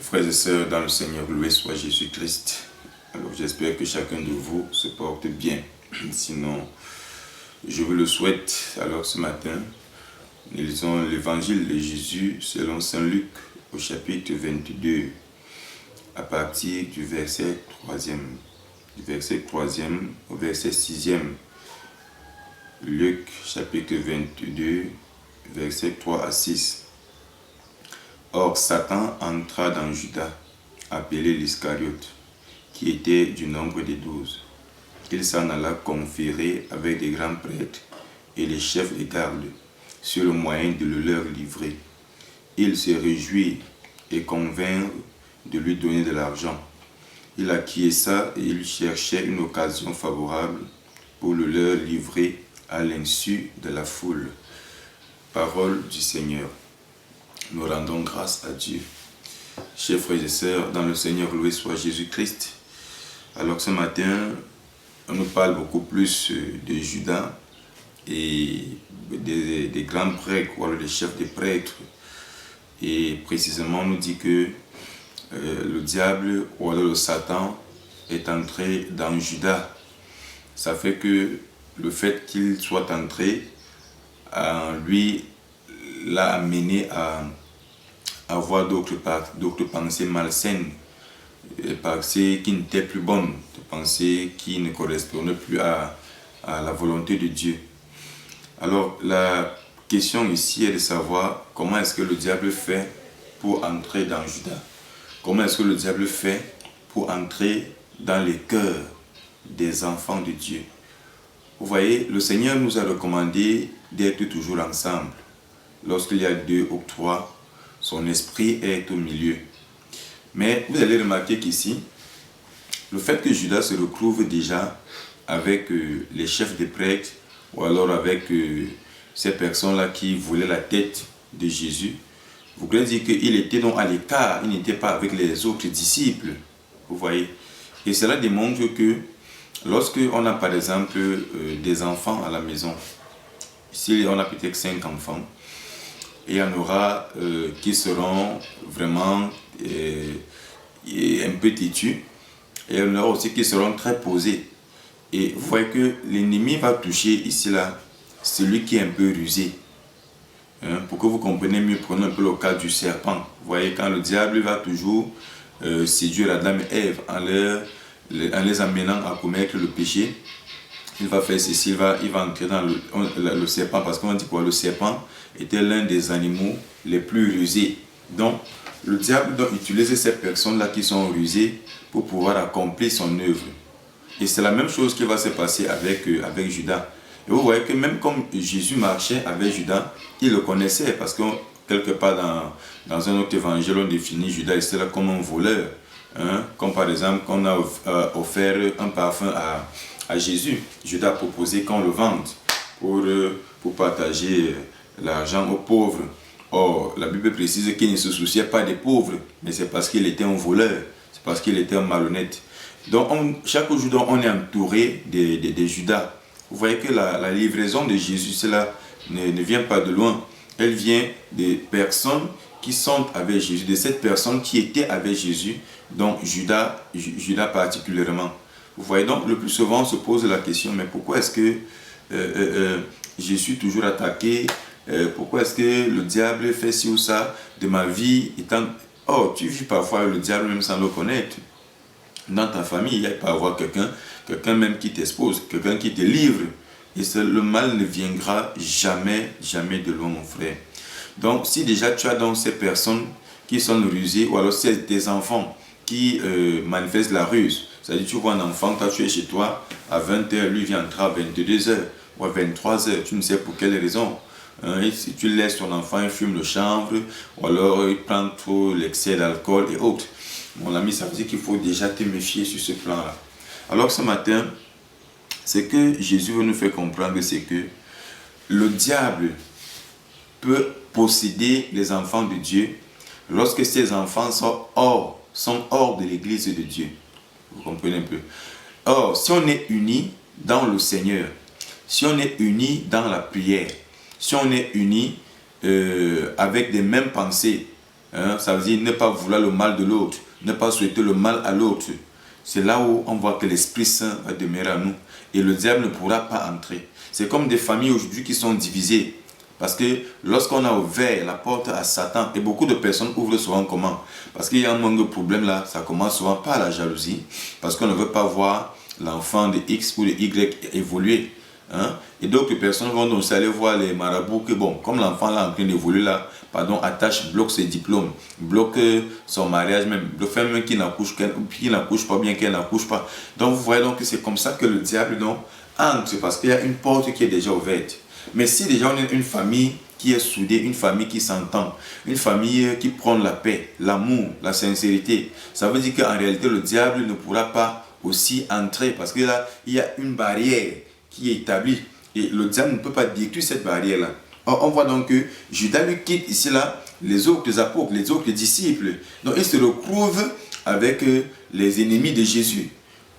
Frères et sœurs dans le Seigneur, loué soit Jésus-Christ. Alors j'espère que chacun de vous se porte bien. Sinon, je vous le souhaite. Alors ce matin, nous lisons l'évangile de Jésus selon Saint Luc au chapitre 22, à partir du verset 3e. Du verset 3e au verset 6e. Luc chapitre 22, verset 3 à 6. Or, Satan entra dans Judas, appelé l'Iscariote, qui était du nombre des 12. Il s'en alla conférer avec les grands prêtres et les chefs des gardes sur le moyen de le leur livrer. Il se réjouit et convinrent de lui donner de l'argent. Il acquiesça et il cherchait une occasion favorable pour le leur livrer à l'insu de la foule. Parole du Seigneur. Nous rendons grâce à Dieu. Chers frères et sœurs, dans le Seigneur, loué soit Jésus-Christ. Alors ce matin, on nous parle beaucoup plus de Judas et des grands prêtres, ou alors des chefs des prêtres. Et précisément, on nous dit que le diable, ou alors le Satan, est entré dans Judas. Ça fait que le fait qu'il soit entré, lui, l'a amené à avoir d'autres pensées malsaines, des pensées qui n'étaient plus bonnes, des pensées qui ne correspondaient plus à la volonté de Dieu. Alors la question ici est de savoir comment est-ce que le diable fait pour entrer dans Judas. Comment est-ce que le diable fait pour entrer dans les cœurs des enfants de Dieu. Vous voyez, le Seigneur nous a recommandé d'être toujours ensemble. Lorsqu'il y a deux ou trois, son esprit est au milieu. Mais vous allez remarquer qu'ici, le fait que Judas se retrouve déjà avec les chefs des prêtres, ou alors avec ces personnes-là qui voulaient la tête de Jésus, vous voulez dire qu'il était donc à l'écart, il n'était pas avec les autres disciples. Vous voyez. Et cela démontre que lorsque on a par exemple des enfants à la maison, ici on a peut-être 5 enfants, et il y en aura qui seront vraiment un peu têtus, et il y en aura aussi qui seront très posés. Et vous voyez que l'ennemi va toucher ici là celui qui est un peu rusé. Pour que vous compreniez mieux, prenons un peu le cas du serpent. Vous voyez, quand le diable va toujours séduire Adam et Ève en les amenant à commettre le péché, il va faire ceci, il va entrer dans le serpent, parce qu'on dit quoi? Le serpent était l'un des animaux les plus rusés. Donc, le diable doit utiliser ces personnes-là qui sont rusées pour pouvoir accomplir son œuvre. Et c'est la même chose qui va se passer avec Judas. Et vous voyez que même comme Jésus marchait avec Judas, il le connaissait, parce que quelque part dans un autre évangile, on définit Judas ici là comme un voleur. Comme par exemple, qu'on a offert un parfum à Jésus. Judas a proposé qu'on le vende pour partager l'argent aux pauvres. Or, la Bible précise qu'il ne se souciait pas des pauvres, mais c'est parce qu'il était un voleur, c'est parce qu'il était un malhonnête. Donc, chaque jour, on est entouré de Judas. Vous voyez que la livraison de Jésus, cela ne vient pas de loin. Elle vient des personnes qui sont avec Jésus, de cette personne qui était avec Jésus, donc Judas particulièrement. Vous voyez, donc le plus souvent on se pose la question, mais pourquoi est-ce que je suis toujours attaqué? Pourquoi est-ce que le diable fait ci ou ça de ma vie étant... Oh, tu vis parfois le diable même sans le connaître. Dans ta famille, il peut y avoir quelqu'un même qui t'expose, quelqu'un qui te livre. Et le mal ne viendra jamais de loin, mon frère. Donc, si déjà tu as donc ces personnes qui sont rusées, ou alors c'est des enfants qui manifestent la ruse, c'est-à-dire tu vois un enfant, quand tu es chez toi, à 20h, lui vient entrer à 22h ou à 23h, tu ne sais pour quelle raison. Si tu laisses ton enfant, il fume le chanvre, ou alors il prend trop l'excès d'alcool et autres. Mon ami, ça veut dire qu'il faut déjà te méfier sur ce plan-là. Alors ce matin, ce que Jésus veut nous faire comprendre, c'est que le diable peut posséder les enfants de Dieu lorsque ces enfants sont hors de l'église de Dieu. Vous comprenez un peu? Or, si on est unis dans le Seigneur, si on est unis dans la prière, si on est unis avec des mêmes pensées, Hein, ça veut dire ne pas vouloir le mal de l'autre, ne pas souhaiter le mal à l'autre. C'est là où on voit que l'Esprit Saint va demeurer à nous. Et le diable ne pourra pas entrer. C'est comme des familles aujourd'hui qui sont divisées. Parce que lorsqu'on a ouvert la porte à Satan, et beaucoup de personnes ouvrent souvent comment? Parce qu'il y a un manque de problème là, ça commence souvent par la jalousie. Parce qu'on ne veut pas voir l'enfant de X ou de Y évoluer. Hein? Et d'autres personnes vont donc aller voir les marabouts que bon, comme l'enfant là en train d'évoluer là, pardon, bloque ses diplômes, bloque son mariage même, le fait même qu'il n'accouche pas bien, qu'elle n'accouche pas. Donc vous voyez donc que c'est comme ça que le diable donc entre, parce qu'il y a une porte qui est déjà ouverte. Mais si déjà on est une famille qui est soudée, une famille qui s'entend, une famille qui prend la paix, l'amour, la sincérité, ça veut dire qu'en réalité le diable ne pourra pas aussi entrer, parce que là il y a une barrière qui est établie et le diable ne peut pas détruire cette barrière là. Or, on voit donc que Judas lui quitte ici là les autres apôtres, les autres disciples, donc il se retrouve avec les ennemis de Jésus.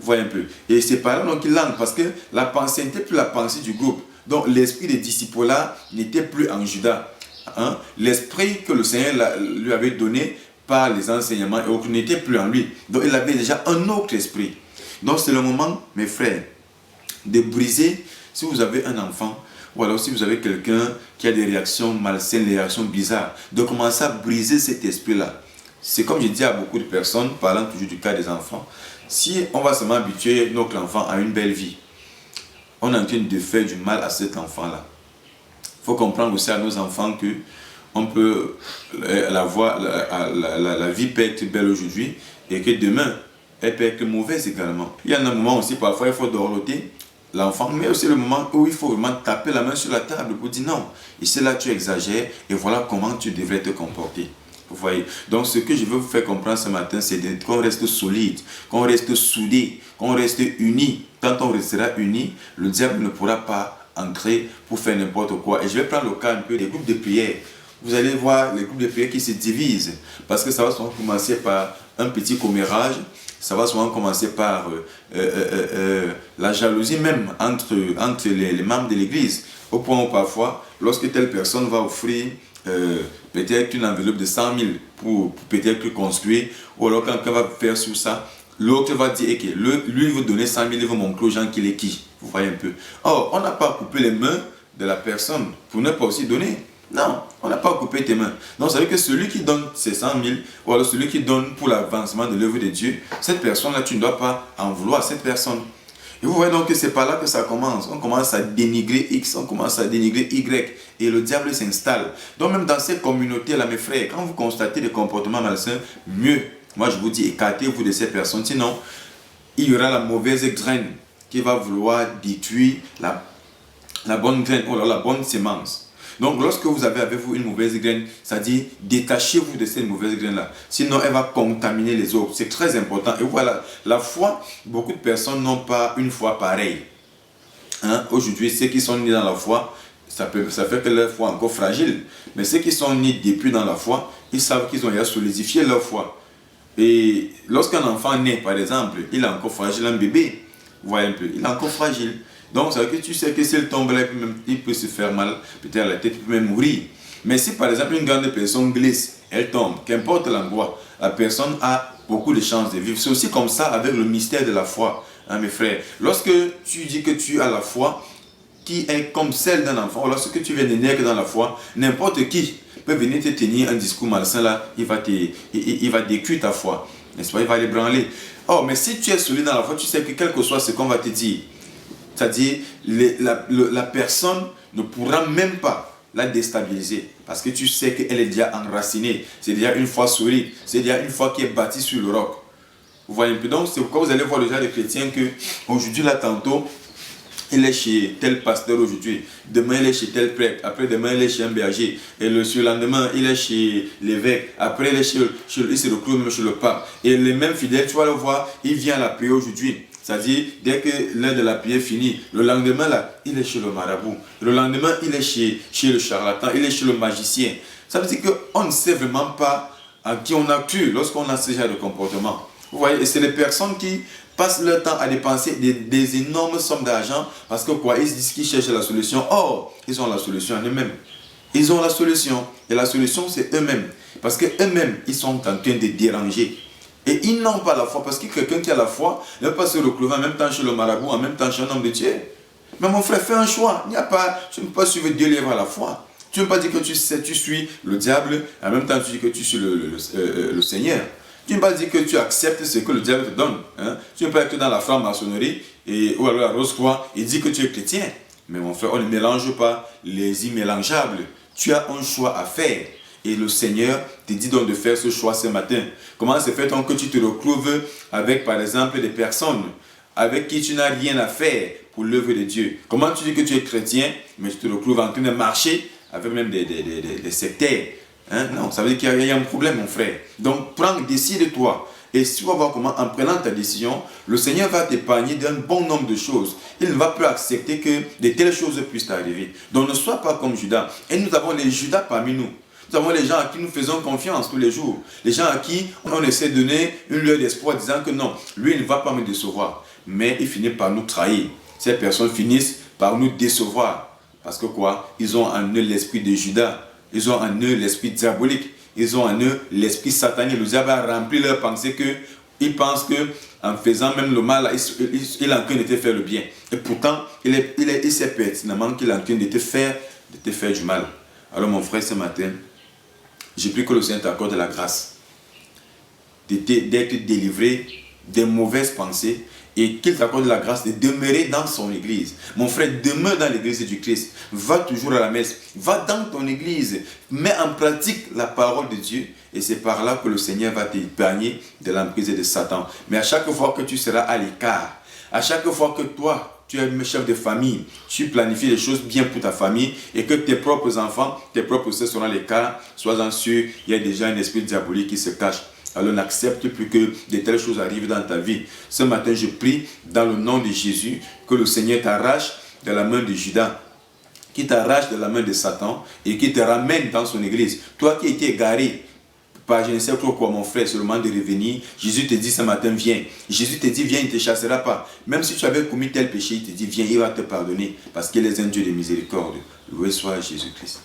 Vous voyez un peu. Et c'est par là qu'il entre, parce que la pensée n'était plus la pensée du groupe. Donc l'esprit des disciples là n'était plus en Judas. Hein? L'esprit que le Seigneur lui avait donné par les enseignements et autres n'était plus en lui. Donc il avait déjà un autre esprit. Donc c'est le moment, mes frères, de briser, si vous avez un enfant, ou alors si vous avez quelqu'un qui a des réactions malsaines, des réactions bizarres, de commencer à briser cet esprit-là. C'est comme je dis à beaucoup de personnes, parlant toujours du cas des enfants, si on va seulement habituer notre enfant à une belle vie, on est en train de faire du mal à cet enfant-là. Il faut comprendre aussi à nos enfants que on peut la vie peut être belle aujourd'hui et que demain, elle peut être mauvaise également. Il y a un moment aussi, parfois, il faut dorloter l'enfant, mais aussi le moment où il faut vraiment taper la main sur la table pour dire non, ici là tu exagères et voilà comment tu devrais te comporter. Vous voyez? Donc ce que je veux vous faire comprendre ce matin, c'est qu'on reste solide, qu'on reste soudé, qu'on reste unis. Quand on restera unis, le diable ne pourra pas entrer pour faire n'importe quoi. Et je vais prendre le cas un peu des groupes de prière. Vous allez voir les groupes de prière qui se divisent, parce que ça va souvent commencer par un petit commérage, ça va souvent commencer par la jalousie même entre les membres de l'église, au point où parfois, lorsque telle personne va offrir peut-être une enveloppe de 100 000 pour peut-être construire, ou alors quand quelqu'un va faire sur ça, l'autre va dire que lui veut donner 100 000, il veut montrer aux gens qu'il est qui. Vous voyez un peu. Or, on n'a pas coupé les mains de la personne pour ne pas aussi donner. Non, on n'a pas coupé tes mains. Donc, ça veut dire que celui qui donne ses 100 000, ou alors celui qui donne pour l'avancement de l'œuvre de Dieu, cette personne-là, tu ne dois pas en vouloir à cette personne. Et vous voyez donc que c'est par là que ça commence. On commence à dénigrer X, on commence à dénigrer Y, et le diable s'installe. Donc, même dans ces communautés-là, mes frères, quand vous constatez des comportements malsains, mieux, moi je vous dis, écartez-vous de ces personnes. Sinon, il y aura la mauvaise graine qui va vouloir détruire la bonne graine, ou alors la bonne sémence. Donc, lorsque vous avez avec vous une mauvaise graine, ça dit détachez-vous de cette mauvaise graine-là. Sinon, elle va contaminer les autres. C'est très important. Et voilà, la foi, beaucoup de personnes n'ont pas une foi pareille. Hein? Aujourd'hui, ceux qui sont nés dans la foi, ça fait que leur foi est encore fragile. Mais ceux qui sont nés depuis dans la foi, ils savent qu'ils ont déjà solidifié leur foi. Et lorsqu'un enfant naît, par exemple, il est encore fragile, un bébé, vous voyez un peu, il est encore fragile. Donc, ça veut dire que tu sais que s'il tombe là, il peut se faire mal, peut-être à la tête, il peut même mourir. Mais si par exemple une grande personne glisse, elle tombe, qu'importe l'endroit, la personne a beaucoup de chances de vivre. C'est aussi comme ça avec le mystère de la foi, hein, mes frères. Lorsque tu dis que tu as la foi qui est comme celle d'un enfant, ou lorsque tu viens de naître dans la foi, n'importe qui peut venir te tenir un discours malsain là, il va détruire ta foi, n'est-ce pas? Il va l'ébranler. Oh, mais si tu es solide dans la foi, tu sais que quel que soit ce qu'on va te dire, c'est-à-dire la personne ne pourra même pas la déstabiliser, parce que tu sais qu'elle est déjà enracinée, c'est déjà une foi solide, c'est déjà une foi qui est bâtie sur le roc. Vous voyez un peu? Donc c'est pourquoi vous allez voir le genre de chrétiens que aujourd'hui là tantôt il est chez tel pasteur aujourd'hui, demain il est chez tel prêtre, après demain il est chez un berger, et le surlendemain il est chez l'évêque, après il se retrouve même chez le pape. Et les mêmes fidèles, tu vas le voir, il vient à la prière aujourd'hui. C'est-à-dire, dès que l'heure de la prière finit, le lendemain là, il est chez le marabout. Le lendemain, il est chez le charlatan, il est chez le magicien. Ça veut dire qu'on ne sait vraiment pas à qui on a cru lorsqu'on a ce genre de comportement. Vous voyez, et c'est les personnes qui passent leur temps à dépenser des énormes sommes d'argent parce que quoi, ils se disent qu'ils cherchent la solution. Or, ils ont la solution en eux-mêmes. Ils ont la solution. Et la solution, c'est eux-mêmes. Parce qu'eux-mêmes, ils sont en train de déranger. Et ils n'ont pas la foi, parce que quelqu'un qui a la foi ne va pas se retrouver en même temps chez le marabout, en même temps chez un homme de Dieu. Mais mon frère, fais un choix. Tu ne peux pas suivre Dieu livre à la fois. Tu ne peux pas dire que tu suis le diable, en même temps tu dis que tu suis le Seigneur. Tu ne peux pas dire que tu acceptes ce que le diable te donne. Hein? Tu ne peux pas être dans la franc-maçonnerie ou alors la Rose-Croix et dire que tu es chrétien. Mais mon frère, on ne mélange pas les immélangeables. Tu as un choix à faire. Et le Seigneur te dit donc de faire ce choix ce matin. Comment se fait donc que tu te retrouves avec, par exemple, des personnes avec qui tu n'as rien à faire pour l'œuvre de Dieu? Comment tu dis que tu es chrétien, mais tu te retrouves en train de marcher avec même des sectaires? Hein? Non, ça veut dire qu'il y a un problème, mon frère. Donc, décide-toi. Et si tu vas voir comment, en prenant ta décision, le Seigneur va t'épargner d'un bon nombre de choses. Il ne va plus accepter que de telles choses puissent t'arriver. Donc, ne sois pas comme Judas. Et nous avons les Judas parmi nous. Nous avons les gens à qui nous faisons confiance tous les jours. Les gens à qui on essaie de donner une lueur d'espoir disant que non, lui il ne va pas me décevoir. Mais il finit par nous trahir. Ces personnes finissent par nous décevoir. Parce que quoi? Ils ont en eux l'esprit de Judas. Ils ont en eux l'esprit diabolique. Ils ont en eux l'esprit satanique. Le diable a rempli leur pensée qu'ils pensent qu'en faisant même le mal, il est en train de te faire le bien. Et pourtant, il sait pertinemment qu'il est en train de te faire du mal. Alors mon frère, ce matin, j'ai pris que le Seigneur t'accorde la grâce d'être délivré des mauvaises pensées et qu'il t'accorde la grâce de demeurer dans son église. Mon frère, demeure dans l'église du Christ. Va toujours à la messe. Va dans ton église. Mets en pratique la parole de Dieu et c'est par là que le Seigneur va t'épargner de l'emprise de Satan. Mais à chaque fois que tu seras à l'écart, à chaque fois que toi, tu es chef de famille, tu planifies les choses bien pour ta famille et que tes propres enfants, tes propres sœurs seront à l'écart, sois-en sûr, il y a déjà un esprit diabolique qui se cache. Alors n'accepte plus que de telles choses arrivent dans ta vie. Ce matin, je prie dans le nom de Jésus que le Seigneur t'arrache de la main de Judas, qui t'arrache de la main de Satan et qui te ramène dans son église. Toi qui étais égaré par je ne sais quoi, mon frère, c'est le moment de revenir. Jésus te dit ce matin, viens. Jésus te dit, viens, il ne te chassera pas. Même si tu avais commis tel péché, il te dit, viens, il va te pardonner. Parce qu'il est un Dieu de miséricorde. Loué soit Jésus-Christ.